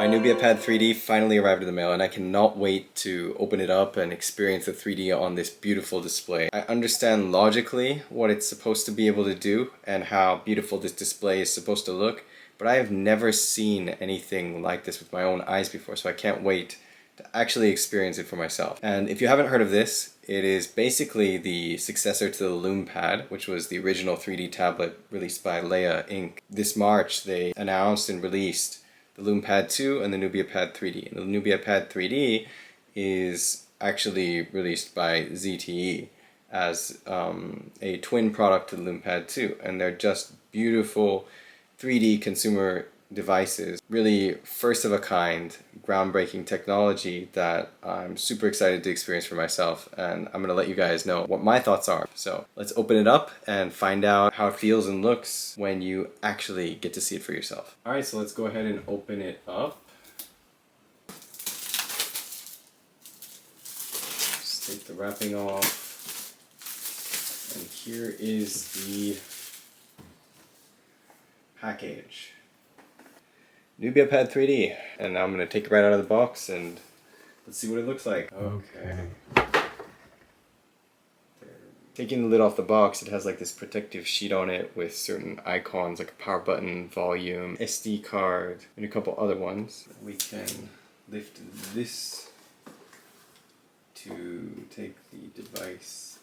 My Nubia Pad 3D finally arrived in the mail and I cannot wait to open it up and experience the 3D on this beautiful display. I understand logically what it's supposed to be able to do and how beautiful this display is supposed to look, but I have never seen anything like this with my own eyes before, so I can't wait to actually experience it for myself. And if you haven't heard of this, it is basically the successor to the Loom Pad, which was the original 3D tablet released by Leia Inc. This March they announced and released the Loom Pad 2 and the Nubia Pad 3D. And the Nubia Pad 3D is actually released by ZTE as a twin product to the Loom Pad 2, and they're just beautiful 3D consumer devices. Really first of a kind, groundbreaking technology that I'm super excited to experience for myself, and I'm gonna let you guys know what my thoughts are. So let's open it up and find out how it feels and looks when you actually get to see it for yourself. Alright, so let's go ahead and open it up. Just take the wrapping off, and here is the package. Nubia Pad 3D, and now I'm going to take it right out of the box and let's see what it looks like. Okay. Taking the lid off the box, it has like this protective sheet on it with certain icons like a power button, volume, SD card, and a couple other ones. We can lift this to take the device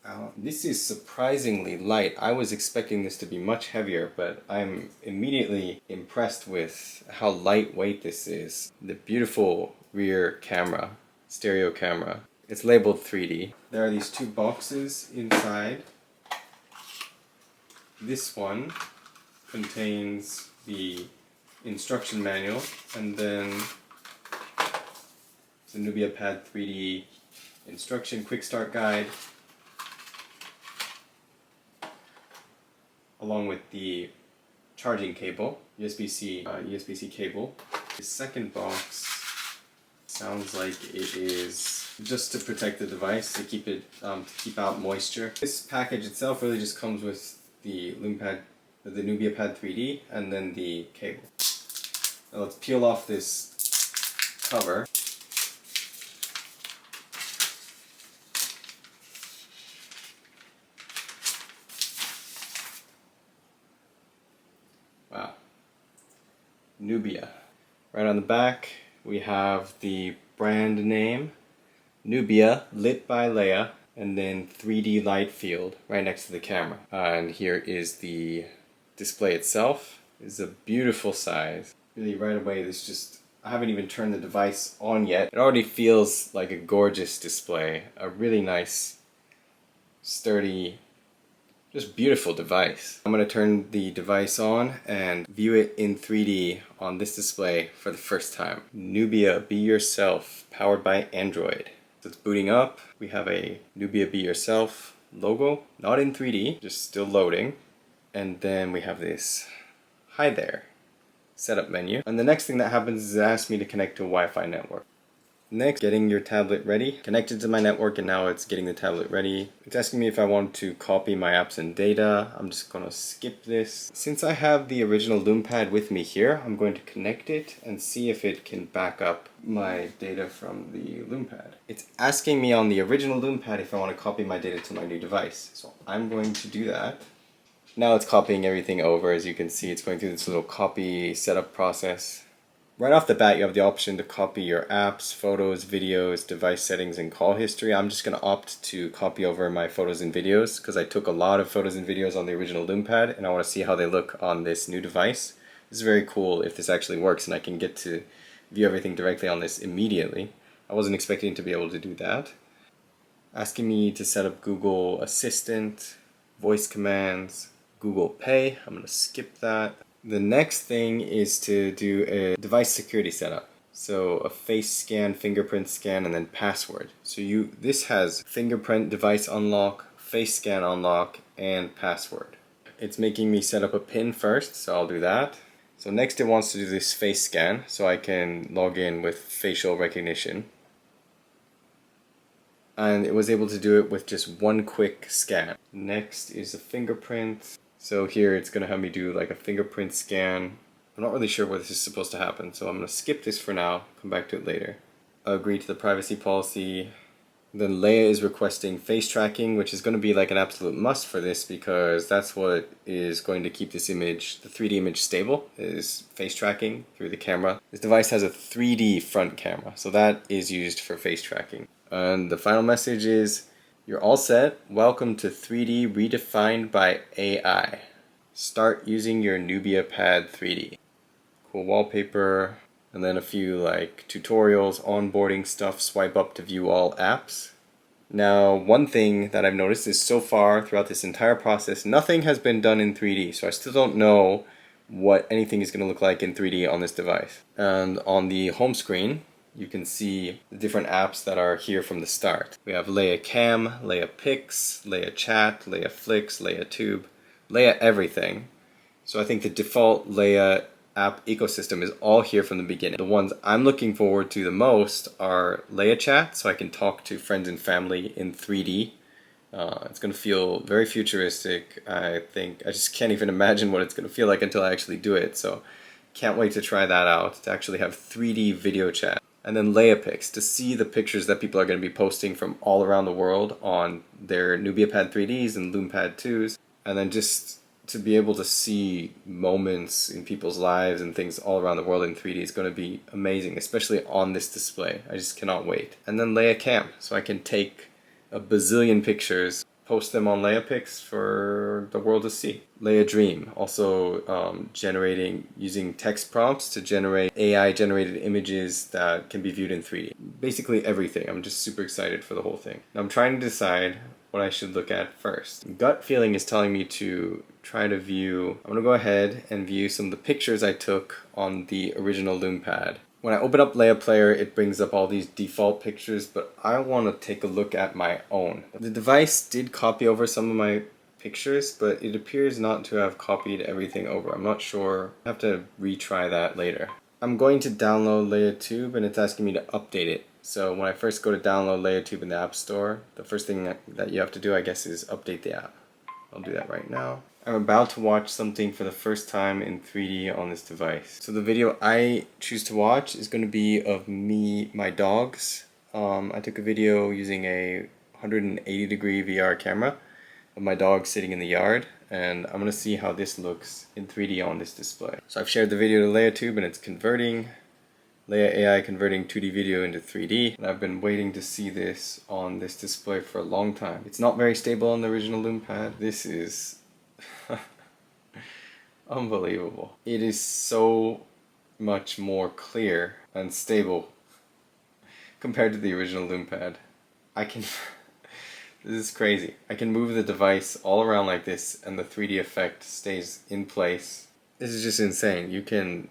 out. This is surprisingly light. I was expecting this to be much heavier, but I'm immediately impressed with how lightweight this is. The beautiful rear camera, stereo camera. It's labeled 3D. There are these two boxes inside. This one contains the instruction manual, and then the Nubia Pad 3D instruction quick start guide, along with the charging cable, USB-C cable. The second box sounds like it is just to protect the device, to keep it to keep out moisture. This package itself really just comes with the the Nubia Pad 3D, and then the cable. Now let's peel off this cover. Wow. Nubia. Right on the back we have the brand name, Nubia, lit by Leia, and then 3D light field right next to the camera. And here is the display itself. It's a beautiful size. Really right away I haven't even turned the device on yet. It already feels like a gorgeous display. A really nice, sturdy, just beautiful device. I'm going to turn the device on and view it in 3D on this display for the first time. Nubia Be Yourself, powered by Android. So it's booting up. We have a Nubia Be Yourself logo, not in 3D, just still loading. And then we have this hi there setup menu. And the next thing that happens is it asks me to connect to a Wi-Fi network. Next, getting your tablet ready. Connected to my network, and now it's getting the tablet ready. It's asking me if I want to copy my apps and data. I'm just gonna skip this. Since I have the original Loom Pad with me here, I'm going to connect it and see if it can back up my data from the Loom Pad. It's asking me on the original Loom Pad if I want to copy my data to my new device. So I'm going to do that. Now it's copying everything over. As you can see, it's going through this little copy setup process. Right off the bat, you have the option to copy your apps, photos, videos, device settings, and call history. I'm just going to opt to copy over my photos and videos because I took a lot of photos and videos on the original Loom Pad, and I want to see how they look on this new device. This is very cool if this actually works and I can get to view everything directly on this immediately. I wasn't expecting to be able to do that. Asking me to set up Google Assistant, voice commands, Google Pay. I'm going to skip that. The next thing is to do a device security setup. So a face scan, fingerprint scan, and then password. So this has fingerprint device unlock, face scan unlock, and password. It's making me set up a PIN first, so I'll do that. So next it wants to do this face scan, so I can log in with facial recognition. And it was able to do it with just one quick scan. Next is a fingerprint. So here it's going to have me do like a fingerprint scan I'm not really sure where this is supposed to happen, so I'm going to skip this for now, come back to it later. Agree to the privacy policy. Then Leia is requesting face tracking, which is going to be like an absolute must for this because that's what is going to keep this image, the 3D image, stable, is face tracking through the camera. This device has a 3D front camera, so that is used for face tracking. And the final message is, you're all set. Welcome to 3D redefined by AI. Start using your Nubia Pad 3D. Cool wallpaper. And then a few like tutorials, onboarding stuff, swipe up to view all apps. Now, one thing that I've noticed is so far throughout this entire process, nothing has been done in 3D. So I still don't know what anything is going to look like in 3D on this device. And on the home screen, you can see the different apps that are here from the start. We have Leia Cam, Leia Pix, Leia Chat, Leia Flix, Leia Tube, Leia Everything. So I think the default Leia app ecosystem is all here from the beginning. The ones I'm looking forward to the most are Leia Chat, so I can talk to friends and family in 3D. It's going to feel very futuristic. I think I just can't even imagine what it's going to feel like until I actually do it. So can't wait to try that out, to actually have 3D video chat. And then Leia Pics, to see the pictures that people are going to be posting from all around the world on their Nubia Pad 3Ds and Loom Pad 2s. And then just to be able to see moments in people's lives and things all around the world in 3D is going to be amazing, especially on this display. I just cannot wait. And then Leia Cam, so I can take a bazillion pictures, post them on Leia Pics for the world to see. Leia Dream, also generating, using text prompts to generate AI generated images that can be viewed in 3D. Basically everything. I'm just super excited for the whole thing. Now I'm trying to decide what I should look at first. Gut feeling is telling me to try to view, I'm gonna go ahead and view some of the pictures I took on the original Loom Pad. When I open up Leia Player, it brings up all these default pictures, but I want to take a look at my own. The device did copy over some of my pictures, but it appears not to have copied everything over. I'm not sure. I have to retry that later. I'm going to download Leia Tube, and it's asking me to update it. So when I first go to download Leia Tube in the App Store, the first thing that you have to do, I guess, is update the app. I'll do that right now. I'm about to watch something for the first time in 3D on this device. So the video I choose to watch is going to be of my dogs. I took a video using a 180-degree VR camera of my dog sitting in the yard, and I'm going to see how this looks in 3D on this display. So I've shared the video to Leia Tube, and it's converting. Leia AI converting 2D video into 3D, and I've been waiting to see this on this display for a long time. It's not very stable on the original Loom Pad. This is unbelievable. It is so much more clear and stable compared to the original Loom Pad. This is crazy. I can move the device all around like this and the 3D effect stays in place. This is just insane. You can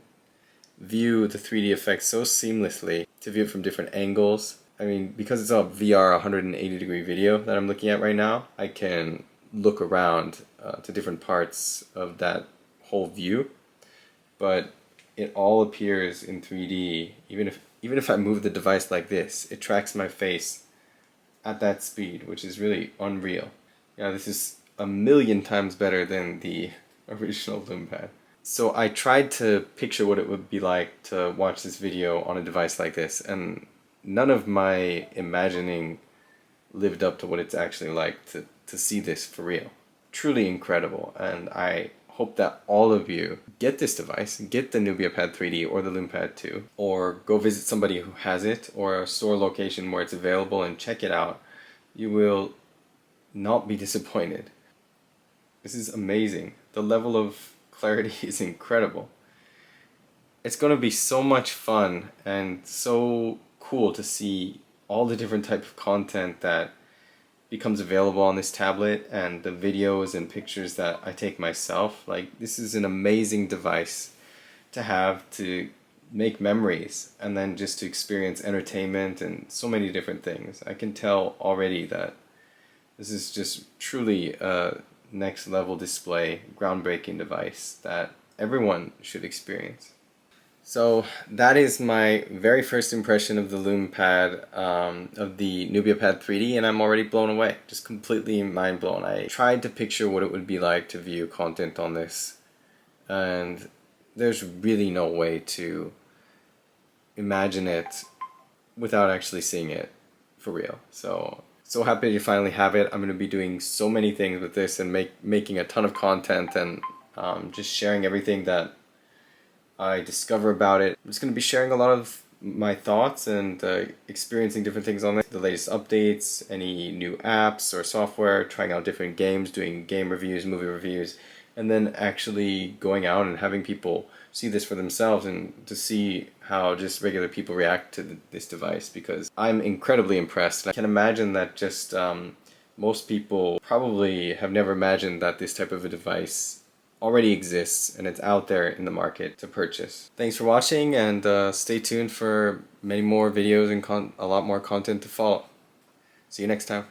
view the 3D effect so seamlessly, to view it from different angles. I mean, because it's a VR 180-degree video that I'm looking at right now, I can look around to different parts of that whole view, but it all appears in 3D. Even if I move the device like this, it tracks my face at that speed, which is really unreal. Yeah, this is a million times better than the original Loom Pad. So I tried to picture what it would be like to watch this video on a device like this, and none of my imagining lived up to what it's actually like to see this for real. Truly incredible, and I hope that all of you get this device, get the Nubia Pad 3D or the Loom Pad 2, or go visit somebody who has it, or a store location where it's available and check it out. You will not be disappointed. This is amazing. The level of clarity is incredible. It's going to be so much fun and so cool to see all the different type of content that becomes available on this tablet, and the videos and pictures that I take myself. Like, this is an amazing device to have, to make memories and then just to experience entertainment and so many different things. I can tell already that this is just truly a next level display, groundbreaking device that everyone should experience. So that is my very first impression of the Loom Pad, of the Nubia Pad 3D, and I'm already blown away. Just completely mind blown. I tried to picture what it would be like to view content on this, and there's really no way to imagine it without actually seeing it for real. So happy to finally have it. I'm going to be doing so many things with this and making a ton of content and just sharing everything that I discover about it. I'm just going to be sharing a lot of my thoughts and experiencing different things on it, the latest updates, any new apps or software, trying out different games, doing game reviews, movie reviews, and then actually going out and having people see this for themselves and to see how just regular people react to this device, because I'm incredibly impressed. I can imagine that just most people probably have never imagined that this type of a device already exists and it's out there in the market to purchase. Thanks for watching, and stay tuned for many more videos and a lot more content to follow. See you next time.